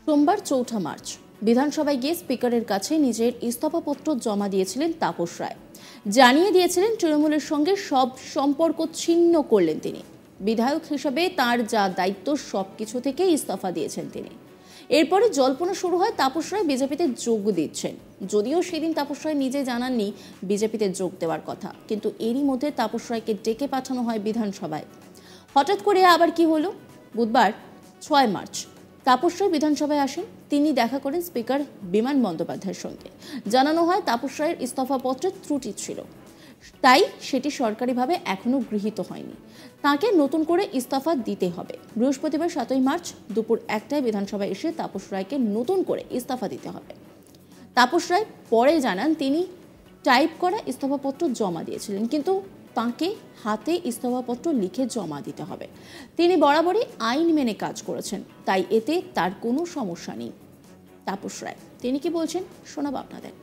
সোমবার ৪ মার্চ বিধানসভায় গিয়ে স্পিকারের কাছে নিজের ইস্তফাপত্র জমা দিয়েছিলেন তাপস রায়। জানিয়ে দিয়েছিলেন তৃণমূলের সঙ্গে সব সম্পর্ক ছিন্ন করলেন তিনি। বিধায়ক হিসেবে তার যা দায়িত্ব সবকিছু থেকে ইস্তফা দিয়েছেন তিনি। এরপরে জল্পনা শুরু হয় তাপস রায় বিজেপিতে যোগ দিচ্ছেন। যদিও সেদিন তাপস রায় নিজে জানাননি বিজেপিতে যোগ দেওয়ার কথা, কিন্তু এরই মধ্যে তাপস রায়কে ডেকে পাঠানো হয় বিধানসভায়। হঠাৎ করে আবার কি হলো? বুধবার ৬ মার্চ তাপস রায় বিধানসভায় আসেন। তিনি দেখা করেন স্পিকার বিমান বন্দ্যোপাধ্যায়ের সঙ্গে। জানানো হয় তাপস রায়ের ইস্তফাপত্রে ত্রুটি ছিল, তাই সেটি সরকারিভাবে এখনো গৃহীত হয়নি। তাকে নতুন করে ইস্তফা দিতে হবে। বৃহস্পতিবার ৭ মার্চ দুপুর ১টায় বিধানসভায় এসে তাপস রায়কে নতুন করে ইস্তফা দিতে হবে। তাপস রায় পরে জানান তিনি টাইপ করা ইস্তফাপত্র জমা দিয়েছিলেন, কিন্তু তাঁকে হাতে ইস্তফাপত্র লিখে জমা দিতে হবে। তিনি বরাবরই আইন মেনে কাজ করেছেন, তাই এতে তার কোনো সমস্যা নেই। তাপস রায় তিনি কি বলছেন শোনাবো আপনাদের।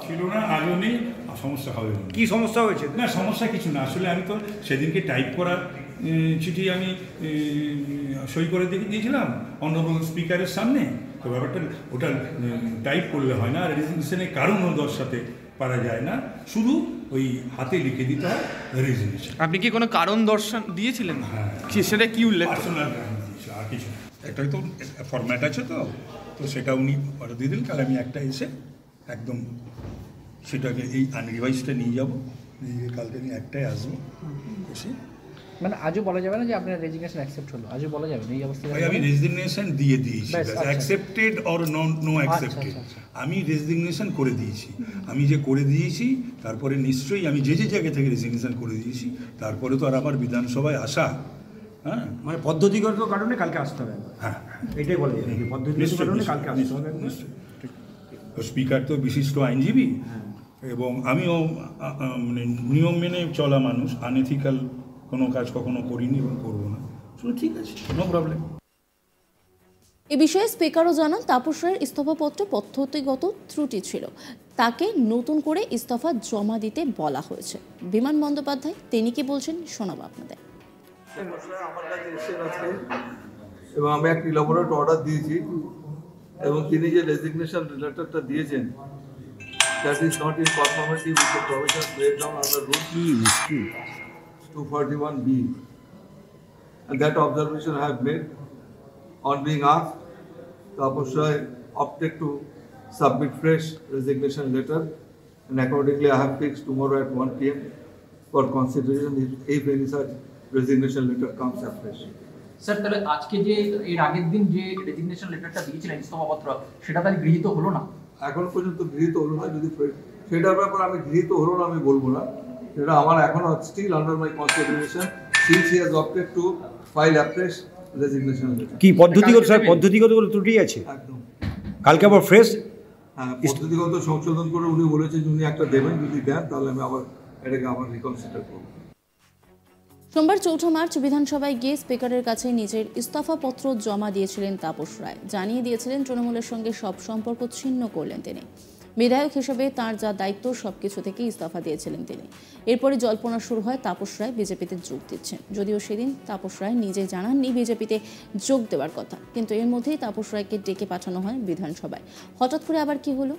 ছিল না, আজও নেই, সমস্যা হবে না। কি সমস্যা হয়েছে? না, সমস্যা কিছু না। আসলে আমি তো সেদিনকে টাইপ করা চিঠি আমি সই করে দিয়েছিলাম অনারেবল স্পিকারের সামনে। তো ব্যাপারটা ওটা টাইপ করলে হয় না, রেজিগনেশনের কারণও দর্শাতে পারা যায় না, শুধু ওই হাতে লিখে দিতে হয় রেজিগনেশন। আপনি কি কোনো কারণ দর্শন দিয়েছিলেন? হ্যাঁ, সেটা কি উল্লেখ? পার্সোনাল দিয়েছিল, আর কিছু না। একটাই তো ফরম্যাট আছে, তো সেটা উনি অর্ডার দিয়ে দিলেন। কাল আমি একটা এসে একদম সেটাকে এই আনরিভাইজটা নিয়ে যাবো, নিয়ে কালকে আমি একটাই আসবো এসে। মানে আজও বলা যাবে না যে আপনার রেজিগনেশন অ্যাকসেপ্ট হলো? আজও বলা যাবে না এই অবস্থায়? আমি রেজিগনেশন দিয়ে দিয়েছি, অ্যাকসেপ্টেড অর নো অ্যাকসেপ্টেড, আমি রেজিগনেশন করে দিয়েছি। আমি যে করে দিয়েছি তারপরে নিশ্চয়ই আমি যে জায়গা থেকে রেজিগনেশন করে দিয়েছি, তারপরে তো আর আবার বিধানসভায় আসা, হ্যাঁ, মানে পদ্ধতিগত কারণে কালকে আসতে হবে। হ্যাঁ, এটাই বলে যাবে, পদ্ধতিগত কারণে কালকে আসতে হবে। স্পিকার তো বিশিষ্ট আইনজীবী, এবং আমিও মানে নিয়ম মেনে চলা মানুষ, আনএথিক্যাল কোনো কাজ কখনো করিনি এবং করবো না। ঠিক আছে, নো প্রবলেম। এ বিষয়ে স্পিকারও জানান তাপস রায়ের ইস্তফাপত্রে পদ্ধতিগত ত্রুটি ছিল, তাকে নতুন করে ইস্তফা জমা দিতে বলা হয়েছে। বিমান বন্দ্যোপাধ্যায় তিনি কি বলছেন শোনাবো আপনাদের। আমার কাছে এসেছেন আজকে এবং আমি একটা ইলাবোরেট অর্ডার দিয়েছি, এবং তিনি যে রেজিগনেশন লেটারটা দিয়েছেন, that is not in conformity with the provisions laid down under Rule 241B, and that observation I have made. On being asked, Tapas Rai opted to submit fresh resignation letter, and accordingly I have fixed tomorrow at 1 p.m. for consideration if any such resignation letter comes afresh. Sir, তাহলে আজকে যে এর আগের দিন যে resignation লেটারটা দিয়েছিলেন ইস্তফাপত্র, সেটা তাহলে গৃহীত হলো না? এখন পর্যন্ত গৃহীত হলো না। যদি সেটার ব্যাপারে আমি গৃহীত হলো না আমি বলবো না, সেটা আমার এখনো still under my consideration since he has opted to file afresh resignation letter. কি পদ্ধতিগত স্যার, পদ্ধতিগত কোনো ত্রুটি আছে? একদম, কালকে আবার ফ্রেশ হ্যাঁ, পদ্ধতিগত সংশোধন করে উনি বলেছেন উনি একটা দেবেন, যদি দেন তাহলে আমি আবার এটাকে আবার রিকনসিডার করবো। সোমবার ৪ মার্চ বিধানসভায় গিয়ে স্পিকারের কাছে নিজের ইস্তফাপত্র জমা দিয়েছিলেন তাপস রায়। জানিয়ে দিয়েছিলেন তৃণমূলের সঙ্গে সব সম্পর্ক ছিন্ন করলেন তিনি। বিধায়ক হিসেবে তার যা দায়িত্ব সবকিছু থেকে ইস্তফা দিয়েছিলেন তিনি। এরপরে জল্পনা শুরু হয় তাপস রায় বিজেপিতে যোগ দিচ্ছেন। যদিও সেদিন তাপস রায় নিজে জানাননি বিজেপিতে যোগ দেওয়ার কথা, কিন্তু এর মধ্যেই তাপস রায়কে ডেকে পাঠানো হয় বিধানসভায়। হঠাৎ করে আবার কি হলো?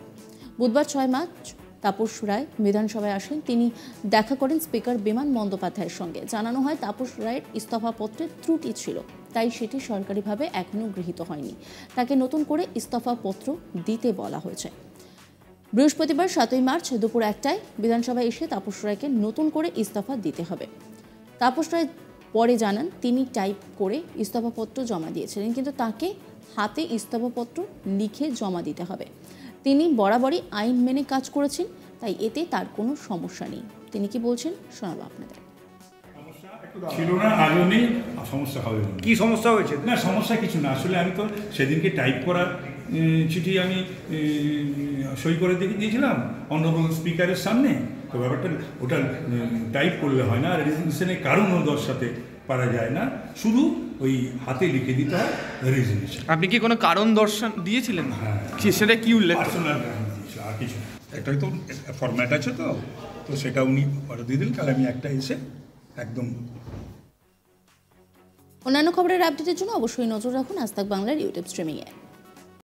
বুধবার ৬ মার্চ তাপস রায় বিধানসভায় আসেন। তিনি দেখা করেন স্পিকার বিমান বন্দ্যোপাধ্যায়ের সঙ্গে। জানানো হয় তাপস রায়ের ইস্তফাপত্রে ত্রুটি ছিল, তাই সেটি সরকারিভাবে এখনও গৃহীত হয়নি। তাকে নতুন করে ইস্তফাপত্র দিতে বলা হয়েছে। বৃহস্পতিবার ৭ মার্চ দুপুর ১টায় বিধানসভায় এসে তাপস রায়কে নতুন করে ইস্তফা দিতে হবে। তাপস রায় পরে জানান তিনি টাইপ করে ইস্তফাপত্র জমা দিয়েছিলেন, কিন্তু তাকে হাতে ইস্তফাপত্র লিখে জমা দিতে হবে। তিনি বরাবরই আইন মেনে কাজ করেছেন, তাই এতে তার কোনো সমস্যা নেই। তিনি কি বলছেন শোনাবো আপনাদের। ছিল না, আজও নেই, সমস্যা হবে না। কি সমস্যা হয়েছে? না, সমস্যা কিছু না। আসলে আমি তো সেদিনকে টাইপ করা চিঠি আমি সই করে দিয়েছিলাম অনারেবল স্পিকারের সামনে। তো ব্যাপারটা ওটা টাইপ করলে হয় না, রেজিগনেশনের কারণও দর্শাতে পারা যায় না, শুধু ওই হাতে লিখে দিতে হয় রেজিগনেশন। আপনি কি কোনো কারণ দর্শন দিয়েছিলেন? হ্যাঁ, সেটা কি উল্লেখ? পার্সোনাল দিয়েছিল, আর কিছু না। একটাই তো ফরম্যাট আছে, তো সেটা উনি অর্ডার দিয়ে দিলেন। কাল আমি একটা এসে একদম অন্যান্য খবরের আপডেটের জন্য অবশ্যই নজর রাখুন আজ তাক বাংলার ইউটিউব স্ট্রিমিংয়ে।